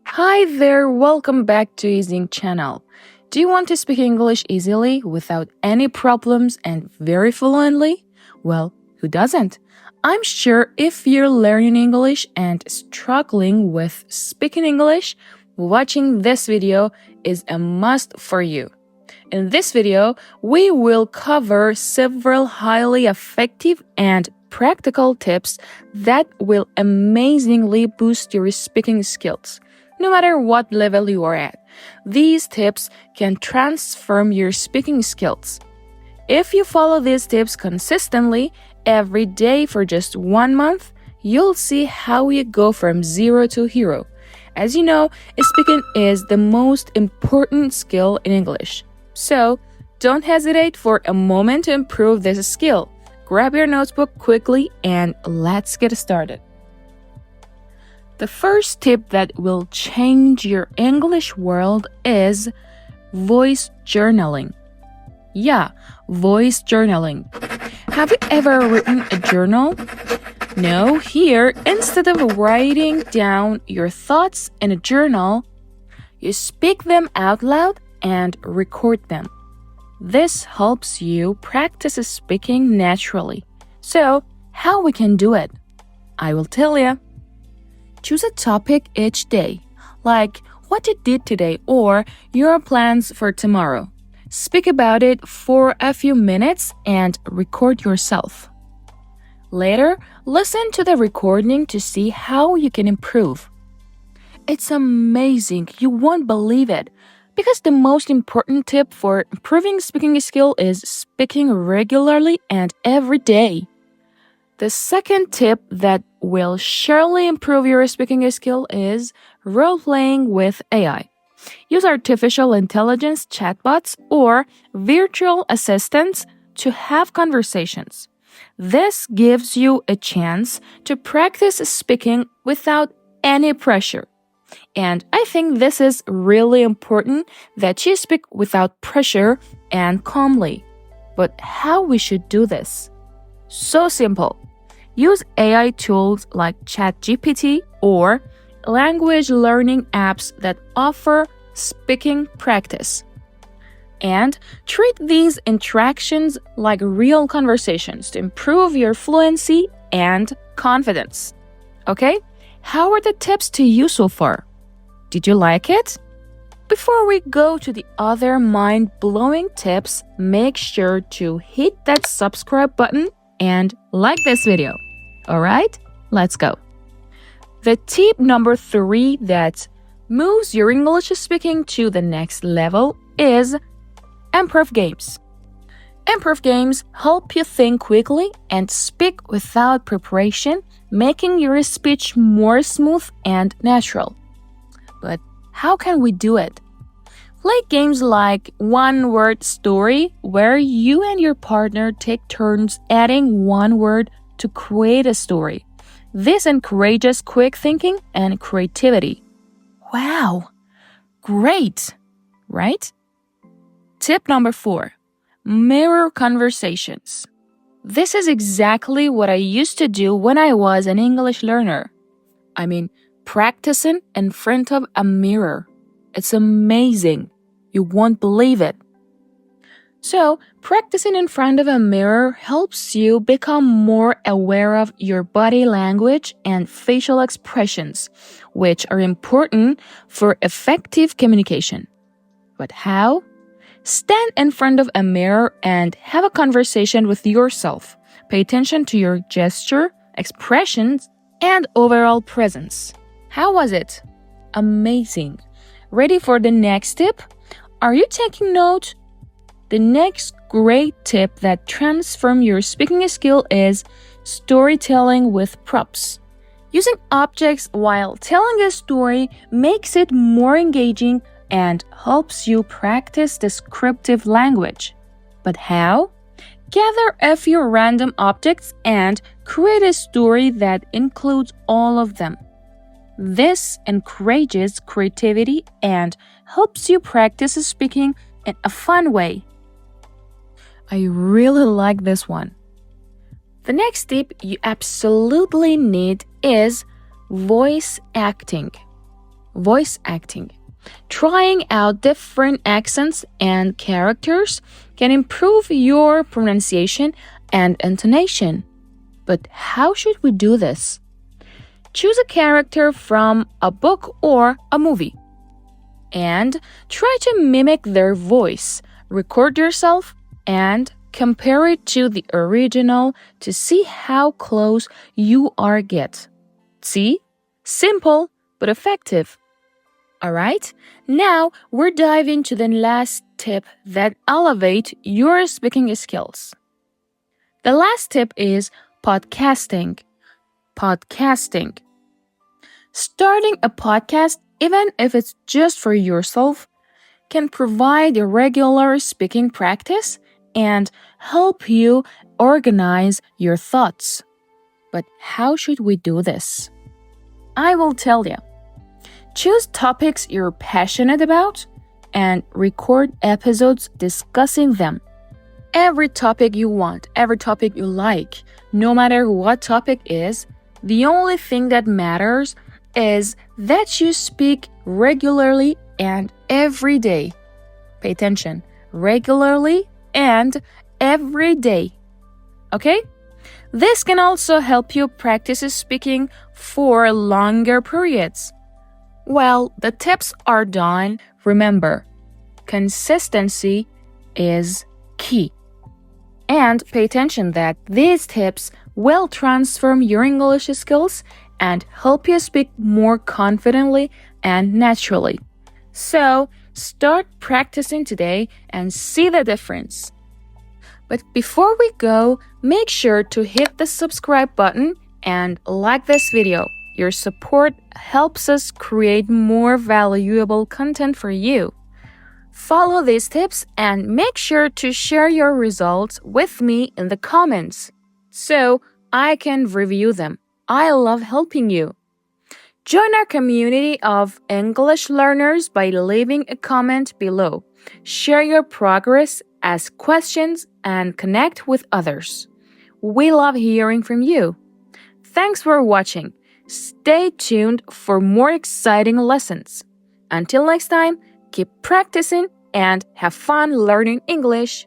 Hi there, welcome back to Easing channel. Do you want to speak English easily without any problems and very fluently? Well, who doesn't? I'm sure if you're learning English and struggling with speaking English, watching this video is a must for you. In this video, we will cover several highly effective and practical tips that will amazingly boost your speaking skills. No matter what level you are at, these tips can transform your speaking skills. If you follow these tips consistently every day for just 1 month, you'll see how you go from zero to hero. As you know, speaking is the most important skill in English. So, don't hesitate for a moment to improve this skill. Grab your notebook quickly and let's get started. The first tip that will change your English world is voice journaling. Yeah, voice journaling. Have you ever written a journal? No, here, instead of writing down your thoughts in a journal, you speak them out loud and record them. This helps you practice speaking naturally. So, how we can do it? I will tell you. Choose a topic each day, like what you did today or your plans for tomorrow. Speak about it for a few minutes and record yourself. Later, listen to the recording to see how you can improve. It's amazing, you won't believe it, because the most important tip for improving speaking skill is speaking regularly and every day. The second tip that will surely improve your speaking skill is role-playing with AI. Use artificial intelligence chatbots or virtual assistants to have conversations. This gives you a chance to practice speaking without any pressure. And I think this is really important that you speak without pressure and calmly. But how we should do this? So simple. Use AI tools like ChatGPT or language learning apps that offer speaking practice. And treat these interactions like real conversations to improve your fluency and confidence. Okay? How are the tips to you so far? Did you like it? Before we go to the other mind-blowing tips, make sure to hit that subscribe button and like this video. Alright, let's go. The tip number 3 that moves your English speaking to the next level is improv games. Improv games help you think quickly and speak without preparation, making your speech more smooth and natural. But how can we do it? Play games like one-word story, where you and your partner take turns adding one word to create a story. This encourages quick thinking and creativity. Wow! Great! Right? Tip number 4. Mirror conversations. This is exactly what I used to do when I was an English learner. I mean, practicing in front of a mirror. It's amazing. You won't believe it. So, practicing in front of a mirror helps you become more aware of your body language and facial expressions, which are important for effective communication. But how? Stand in front of a mirror and have a conversation with yourself. Pay attention to your gesture, expressions, and overall presence. How was it? Amazing. Ready for the next tip? Are you taking note? The next great tip that transforms your speaking skill is storytelling with props. Using objects while telling a story makes it more engaging and helps you practice descriptive language. But how? Gather a few random objects and create a story that includes all of them. This encourages creativity and helps you practice speaking in a fun way. I really like this one. The next tip you absolutely need is voice acting. Voice acting. Trying out different accents and characters can improve your pronunciation and intonation. But how should we do this? Choose a character from a book or a movie and try to mimic their voice. Record yourself and compare it to the original to see how close you are get. See? Simple but effective. Alright, now we're diving to the last tip that elevate your speaking skills. The last tip is podcasting. Podcasting. Starting a podcast, even if it's just for yourself, can provide a regular speaking practice and help you organize your thoughts. But how should we do this? I will tell you. Choose topics you're passionate about and record episodes discussing them. Every topic you want, every topic you like, no matter what topic is, the only thing that matters is that you speak regularly and every day. Pay attention. Regularly and every day. Okay? This can also help you practice speaking for longer periods. Well, the tips are done. Remember, consistency is key. And pay attention that these tips will transform your English skills and help you speak more confidently and naturally. So, start practicing today and see the difference. But before we go, make sure to hit the subscribe button and like this video. Your support helps us create more valuable content for you. Follow these tips and make sure to share your results with me in the comments so I can review them. I love helping you. Join our community of English learners by leaving a comment below. Share your progress, ask questions, and connect with others. We love hearing from you. Thanks for watching. Stay tuned for more exciting lessons. Until next time, keep practicing and have fun learning English.